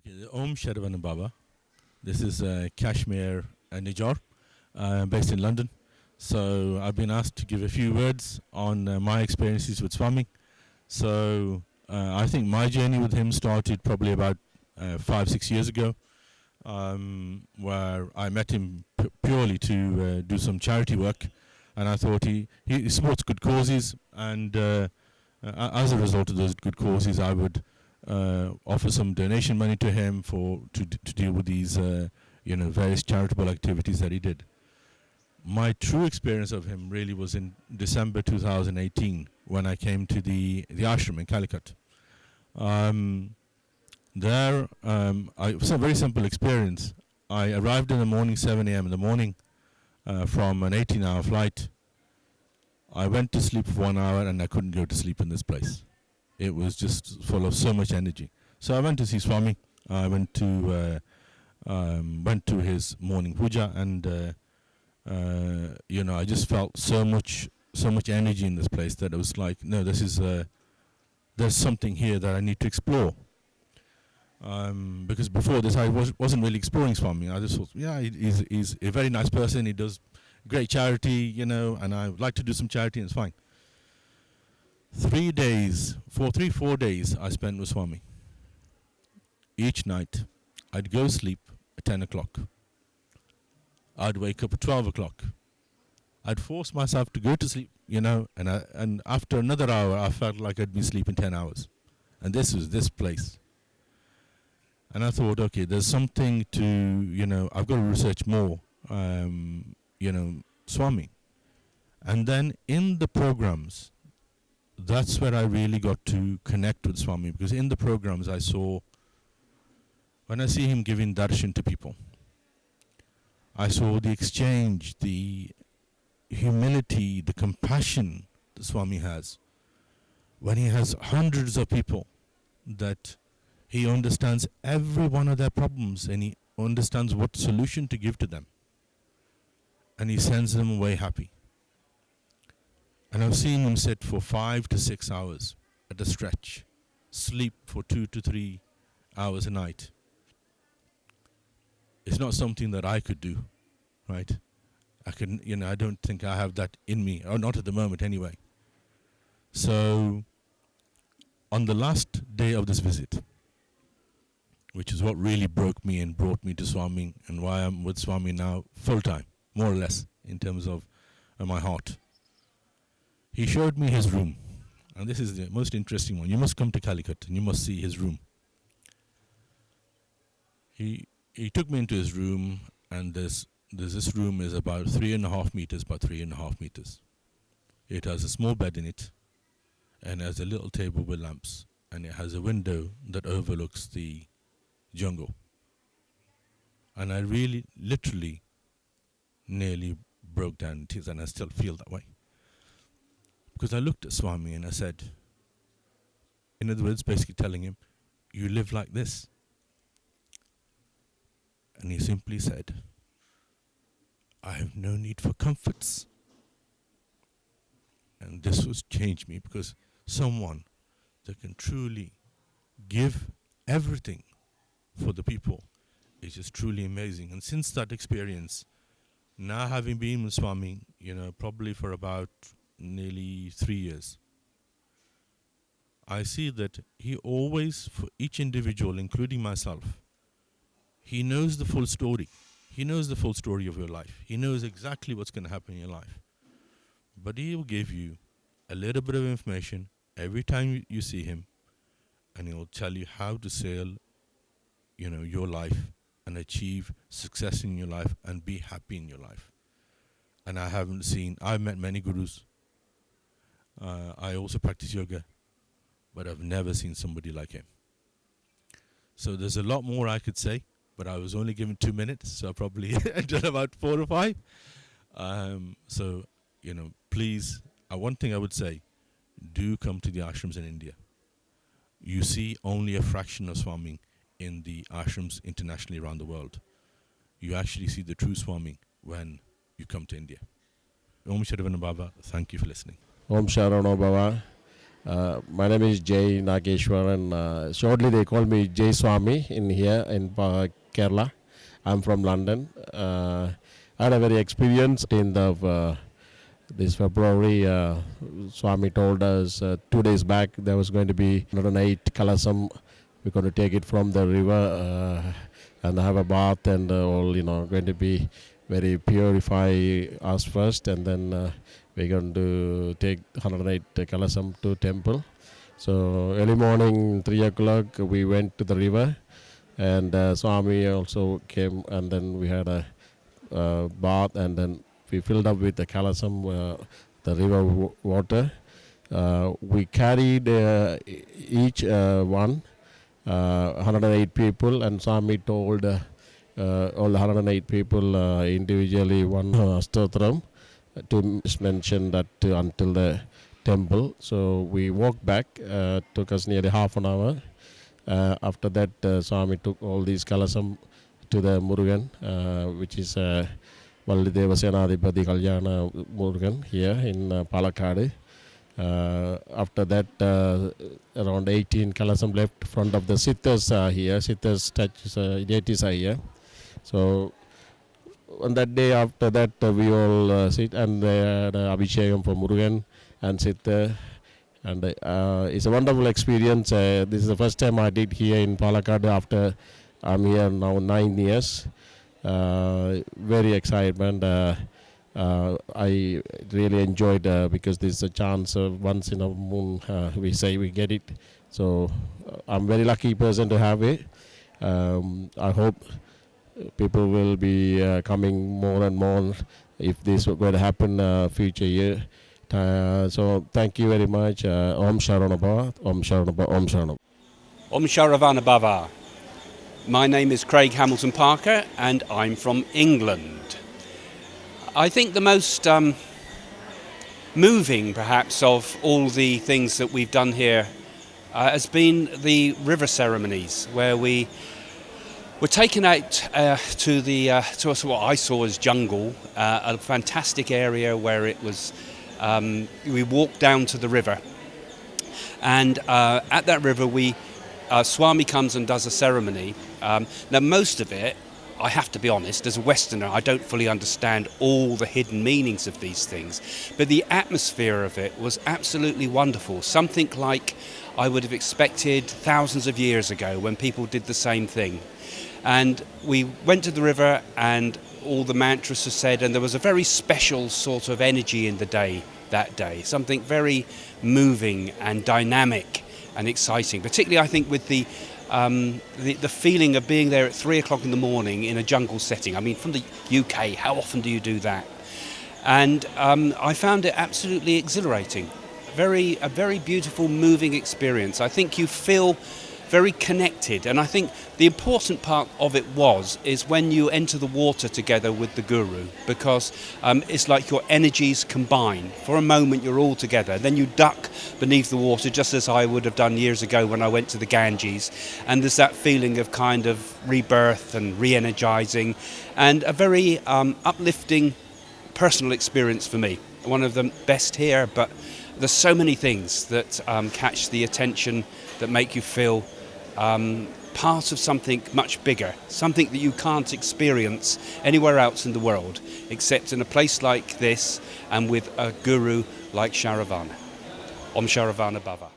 Okay, the Om Sharavanabhava. This is Kashmir Nijar, based in London. So I've been asked to give a few words on my experiences with Swami. So I think my journey with him started probably about 5-6 years ago, where I met him purely to do some charity work, and I thought he supports good causes, and as a result of those good causes, I would offer some donation money to him to deal with these various charitable activities that he did. My true experience of him really was in December 2018 when I came to the ashram in Palakkad. It was a very simple experience. I arrived in the morning, 7 a.m. in the morning, from an 18-hour flight. I went to sleep for 1 hour and I couldn't go to sleep in this place. It was just full of so much energy. So I went to see Swami. I went to his morning puja, and I just felt so much energy in this place that it was like, no, there's something here that I need to explore. Because before this, I wasn't really exploring Swami. I just thought, yeah, he's a very nice person. He does great charity, and I would like to do some charity, and it's fine. 4 days I spent with Swami. Each night, I'd go sleep at 10 o'clock. I'd wake up at 12 o'clock. I'd force myself to go to sleep, and after another hour, I felt like I'd been sleeping 10 hours. And this was this place. And I thought, okay, there's something to, I've got to research more, Swami. And then in the programs, that's where I really got to connect with Swami, because in the programs I saw, when I see him giving darshan to people, I saw the exchange, the humility, the compassion that Swami has. When he has hundreds of people, that he understands every one of their problems and he understands what solution to give to them. And he sends them away happy. And I've seen him sit for 5 to 6 hours at a stretch, sleep for 2 to 3 hours a night. It's not something that I could do, right? I don't think I have that in me, or not at the moment anyway. So, on the last day of this visit, which is what really broke me and brought me to Swami, and why I'm with Swami now full time, more or less, in terms of my heart. He showed me his room, and this is the most interesting one. You must come to Calicut and you must see his room. He took me into his room, and this room is about 3.5 meters by 3.5 meters. It has a small bed in it, and has a little table with lamps, and it has a window that overlooks the jungle. And I really, literally, nearly broke down in tears, and I still feel that way. Because I looked at Swami and I said, in other words, basically telling him, you live like this. And he simply said, I have no need for comforts. And this was changed me, because someone that can truly give everything for the people is just truly amazing. And since that experience, now having been with Swami, probably for about nearly 3 years, I see that he always, for each individual, including myself, he knows the full story. He knows the full story of your life. He knows exactly what's going to happen in your life. But he will give you a little bit of information every time you see him, and he will tell you how to sail, your life and achieve success in your life and be happy in your life. And I've met many gurus. I also practice yoga, but I've never seen somebody like him. So there's a lot more I could say, but I was only given 2 minutes, so I probably done about 4 or 5. Please, one thing I would say, do come to the ashrams in India. You see only a fraction of Swami in the ashrams internationally around the world. You actually see the true Swami when you come to India. Om SharavanaBhava, thank you for listening. Om SharavanaBhava. My name is Jay Nageshwaran. Shortly they call me Jay Swami in here in Kerala. I'm from London. I had a very experience in the this February. Swami told us 2 days back there was going to be 108 Kalasam. We're going to take it from the river and have a bath and all, going to be very purify us first, and then we're going to take 108 Kalasam to temple. So early morning, 3 o'clock, we went to the river, and Swami also came, and then we had a bath, and then we filled up with the Kalasam, the river water. We carried each one, 108 people, and Swami told all the 108 people individually one stotram to mention that until the temple. So we walked back, took us nearly half an hour. After that, Swami took all these Kalasam to the Murugan, which is Vallideva Senadipati Kalyana Murugan here in Palakkad. After that, around 18 Kalasam left front of the Siddhas here. Siddhas statues, deities are here. So on that day, after that, we all sit and they had Abhishekam for Murugan and Siddha. And it's a wonderful experience. This is the first time I did here in Palakkad after I'm here now 9 years. Very excitement. I really enjoyed because this is a chance once in a moon. We say we get it. So I'm very lucky person to have it. I hope people will be coming more and more if this is going to happen future year. So thank you very much. Om Sharavanabhava, Om Sharavanabhava, Om Sharavanabhava. Om Sharavanabhava. My name is Craig Hamilton Parker and I'm from England. I think the most moving perhaps of all the things that we've done here has been the river ceremonies, where we were taken out to what I saw as jungle, a fantastic area where it was. We walked down to the river, and at that river Swami comes and does a ceremony. Now most of it, I have to be honest, as a Westerner, I don't fully understand all the hidden meanings of these things, but the atmosphere of it was absolutely wonderful, something like I would have expected thousands of years ago when people did the same thing. And we went to the river and all the mantras are said, and there was a very special sort of energy in the day that day, something very moving and dynamic and exciting, particularly I think with the feeling of being there at 3 o'clock in the morning in a jungle setting. I mean, from the UK, how often do you do that? And I found it absolutely exhilarating, a very beautiful, moving experience. I think you feel very connected, and I think the important part of it is when you enter the water together with the Guru, because it's like your energies combine. For a moment you're all together, then you duck beneath the water, just as I would have done years ago when I went to the Ganges, and there's that feeling of kind of rebirth and re-energizing, and a very uplifting personal experience for me. One of the best here, but there's so many things that catch the attention, that make you feel part of something much bigger, something that you can't experience anywhere else in the world except in a place like this and with a guru like Sharavana. Om SharavanaBhava.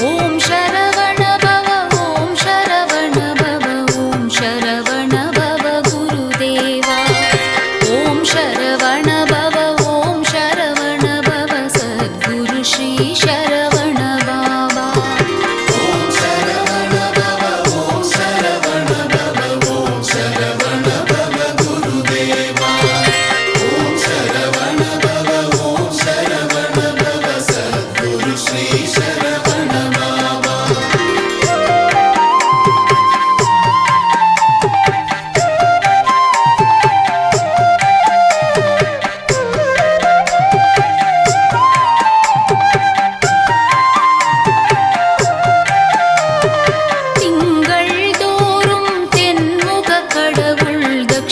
Om Sharavana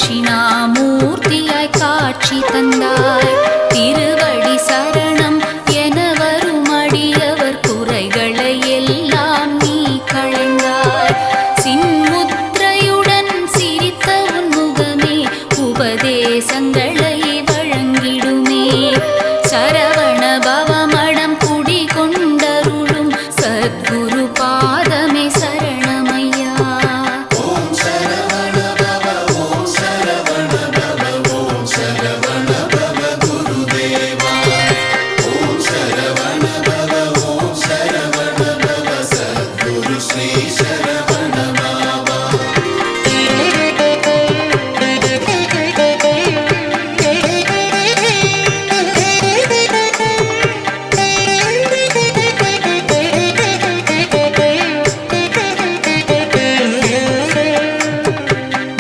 தட்சிணாமூர்த்தியாய் காட்சி தந்தாய். திருவடி சரணம் என வரும் அடியவர் குறைகளை எல்லாம் நீ களைந்தாய். சின்முத்திரையுடன் சிரித்த உன் முகமே உபதேசங்களை வழங்கிடுமே. சரவண பவமடம் குடி கொண்டருளும் சத்குரு பாதமே சரணமையா. ஓம் சரவண பவ ஓம் சரவண பவ ஓம் சரவண பவ குருதேவா. ஓம் சரவண பவ ஓம் சரவண பவ சத்குரு ஸ்ரீ சரவணபாபா.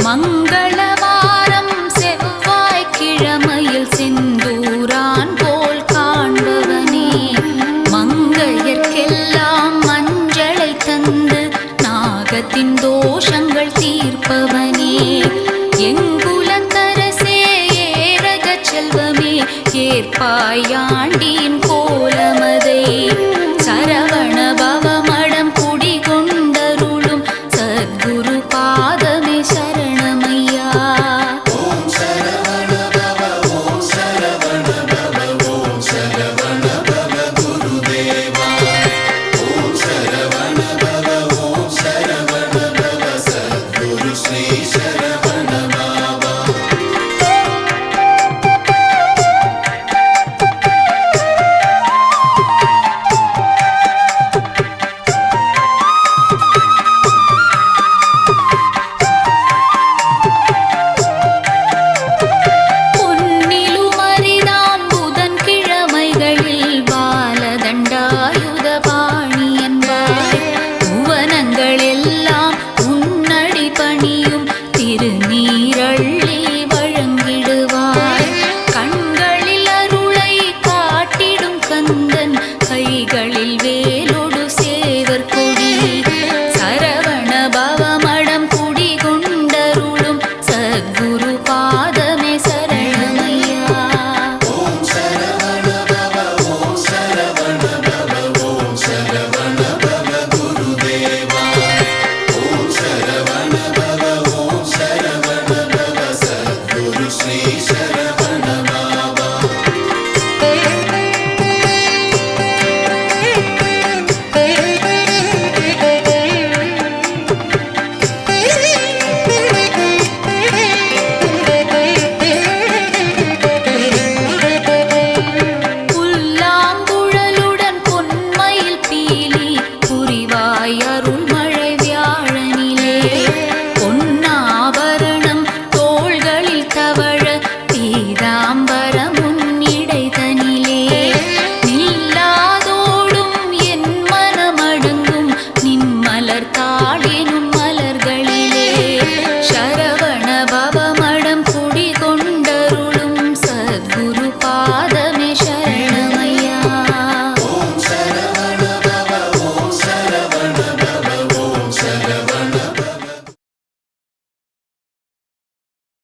மங்களவாரம் செவ்வாய்க்கிழமையில் செந்தூரான் போல் காண்பவனே. மங்கையர்க்கெல்லாம் மஞ்சளை தந்து நாகத்தின் தோஷங்கள் தீர்ப்பவனே. எங்குலத்தரசே ஏரகச் செல்வமே ஏற்பாயாண்டின்